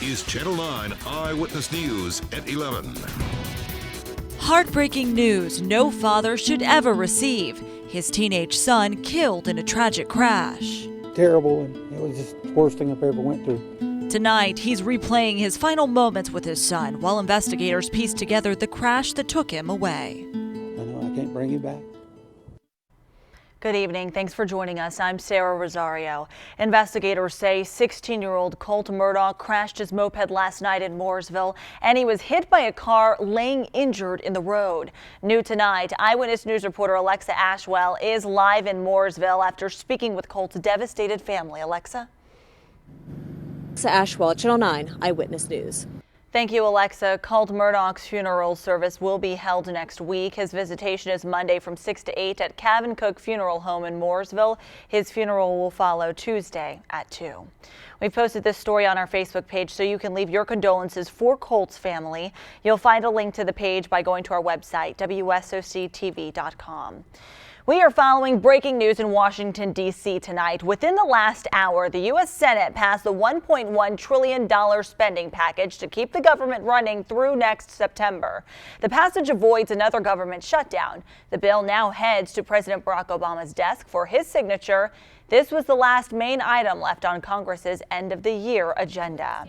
is Channel 9 Eyewitness News at 11. Heartbreaking news no father should ever receive. His teenage son killed in a tragic crash. Terrible, and it was just the worst thing I've ever went through. Tonight, he's replaying his final moments with his son while investigators piece together the crash that took him away. I know I can't bring you back. Good evening. Thanks for joining us. I'm Sarah Rosario. Investigators say 16-year-old Colt Murdaugh crashed his moped last night in Mooresville, and he was hit by a car laying injured in the road. New tonight, Eyewitness News reporter Alexa Ashwell is live in Mooresville after speaking with Colt's devastated family. Alexa? Alexa Ashwell, Channel 9 Eyewitness News. Thank you, Alexa. Colt Murdaugh's funeral service will be held next week. His visitation is Monday from 6 to 8 at Cavan Cook Funeral Home in Mooresville. His funeral will follow Tuesday at 2. We've posted this story on our Facebook page so you can leave your condolences for Colt's family. You'll find a link to the page by going to our website, WSOCTV.com. We are following breaking news in Washington, D.C. tonight. Within the last hour, the U.S. Senate passed the $1.1 trillion spending package to keep the government running through next September. The passage avoids another government shutdown. The bill now heads to President Barack Obama's desk for his signature. This was the last main item left on Congress's end-of-the-year agenda.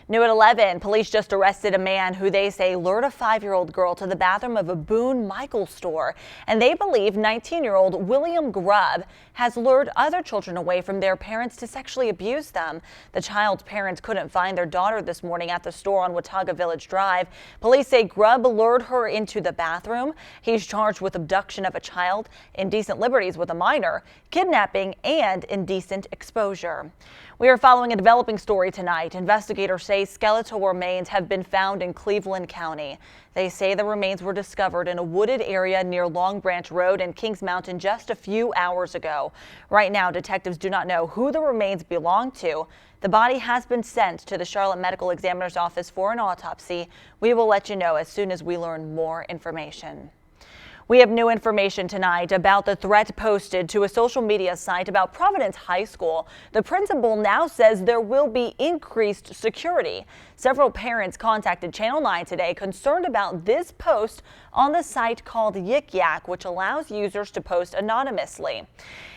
New at 11, police just arrested a man who they say lured a 5-year-old girl to the bathroom of a Boone Michaels store. And they believe 19-year-old William Grubb has lured other children away from their parents to sexually abuse them. The child's parents couldn't find their daughter this morning at the store on Watauga Village Drive. Police say Grubb lured her into the bathroom. He's charged with abduction of a child, indecent liberties with a minor, kidnapping, and indecent exposure. We are following a developing story tonight. Investigators say skeletal remains have been found in Cleveland County. They say the remains were discovered in a wooded area near Long Branch Road and Kings Mountain just a few hours ago. Right now, detectives do not know who the remains belong to. The body has been sent to the Charlotte Medical Examiner's office for an autopsy. We will let you know as soon as we learn more information. We have new information tonight about the threat posted to a social media site about Providence High School. The principal now says there will be increased security. Several parents contacted Channel 9 today concerned about this post on the site called Yik Yak, which allows users to post anonymously.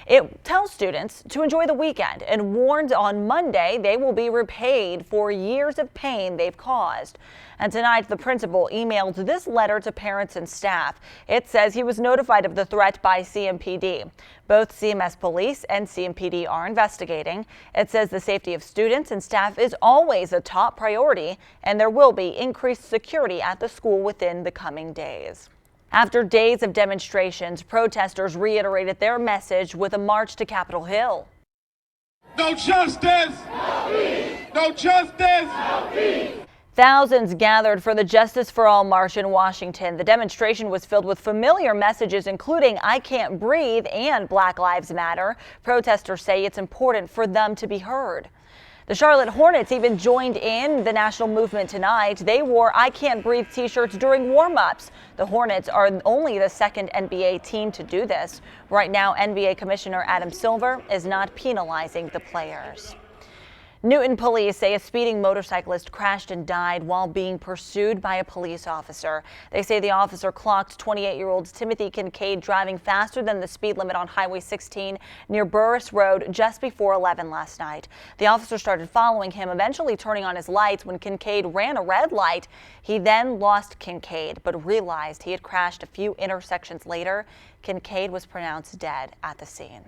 It tells students to enjoy the weekend and warns on Monday they will be repaid for years of pain they've caused. And tonight, the principal emailed this letter to parents and staff. It says he was notified of the threat by CMPD. Both CMS Police and CMPD are investigating. It says the safety of students and staff is always a top priority, and there will be increased security at the school within the coming days. After days of demonstrations, protesters reiterated their message with a march to Capitol Hill. No justice! No peace! No justice! No peace! Thousands gathered for the Justice for All march in Washington. The demonstration was filled with familiar messages, including "I Can't Breathe" and "Black Lives Matter." Protesters say it's important for them to be heard. The Charlotte Hornets even joined in the national movement tonight. They wore "I Can't Breathe" t-shirts during warm-ups. The Hornets are only the second NBA team to do this. Right now, NBA Commissioner Adam Silver is not penalizing the players. Newton police say a speeding motorcyclist crashed and died while being pursued by a police officer. They say the officer clocked 28-year-old Timothy Kincaid driving faster than the speed limit on Highway 16 near Burris Road just before 11 last night. The officer started following him, eventually turning on his lights when Kincaid ran a red light. He then lost Kincaid, but realized he had crashed a few intersections later. Kincaid was pronounced dead at the scene.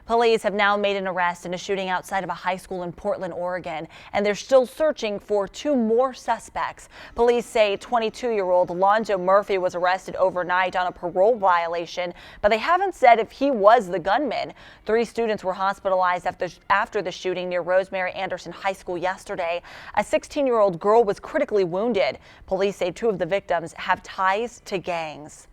Police have now made an arrest in a shooting outside of a high school in Portland, Oregon, and they're still searching for 2 more suspects. Police say 22-year-old Lonzo Murphy was arrested overnight on a parole violation, but they haven't said if he was the gunman. 3 students were hospitalized after the shooting near Rosemary Anderson High School yesterday. A 16-year-old girl was critically wounded. Police say 2 of the victims have ties to gangs.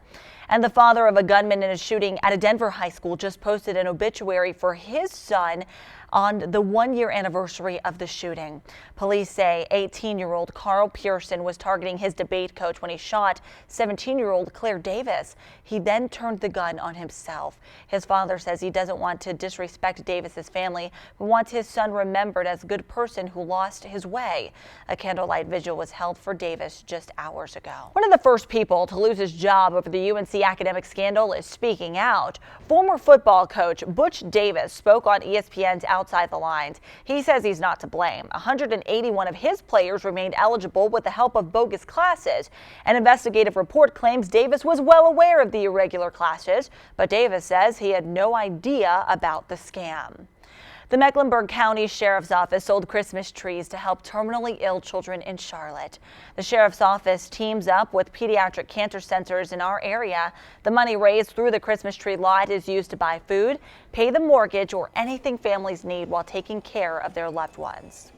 And the father of a gunman in a shooting at a Denver high school just posted an obituary for his son on the one-year anniversary of the shooting. Police say 18-year-old Carl Pearson was targeting his debate coach when he shot 17-year-old Claire Davis. He then turned the gun on himself. His father says he doesn't want to disrespect Davis's family, but wants his son remembered as a good person who lost his way. A candlelight vigil was held for Davis just hours ago. One of the first people to lose his job over the UNC academic scandal is speaking out. Former football coach Butch Davis spoke on ESPN's Outside the Lines. He says he's not to blame. 181 of his players remained eligible with the help of bogus classes. An investigative report claims Davis was well aware of the irregular classes, but Davis says he had no idea about the scam. The Mecklenburg County Sheriff's Office sold Christmas trees to help terminally ill children in Charlotte. The Sheriff's Office teams up with pediatric cancer centers in our area. The money raised through the Christmas tree lot is used to buy food, pay the mortgage, or anything families need while taking care of their loved ones.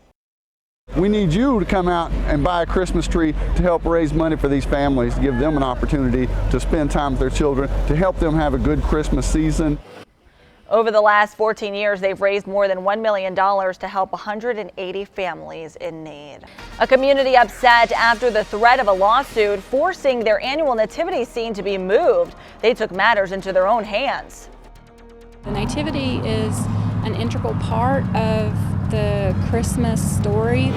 We need you to come out and buy a Christmas tree to help raise money for these families, to give them an opportunity to spend time with their children, to help them have a good Christmas season. Over the last 14 years, they've raised more than $1 million to help 180 families in need. A community upset after the threat of a lawsuit forcing their annual nativity scene to be moved. They took matters into their own hands. The nativity is an integral part of the Christmas story.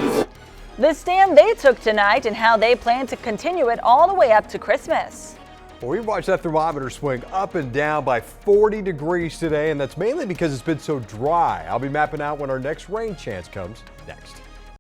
The stand they took tonight and how they plan to continue it all the way up to Christmas. Well, we've watched that thermometer swing up and down by 40 degrees today, and that's mainly because it's been so dry. I'll be mapping out when our next rain chance comes next.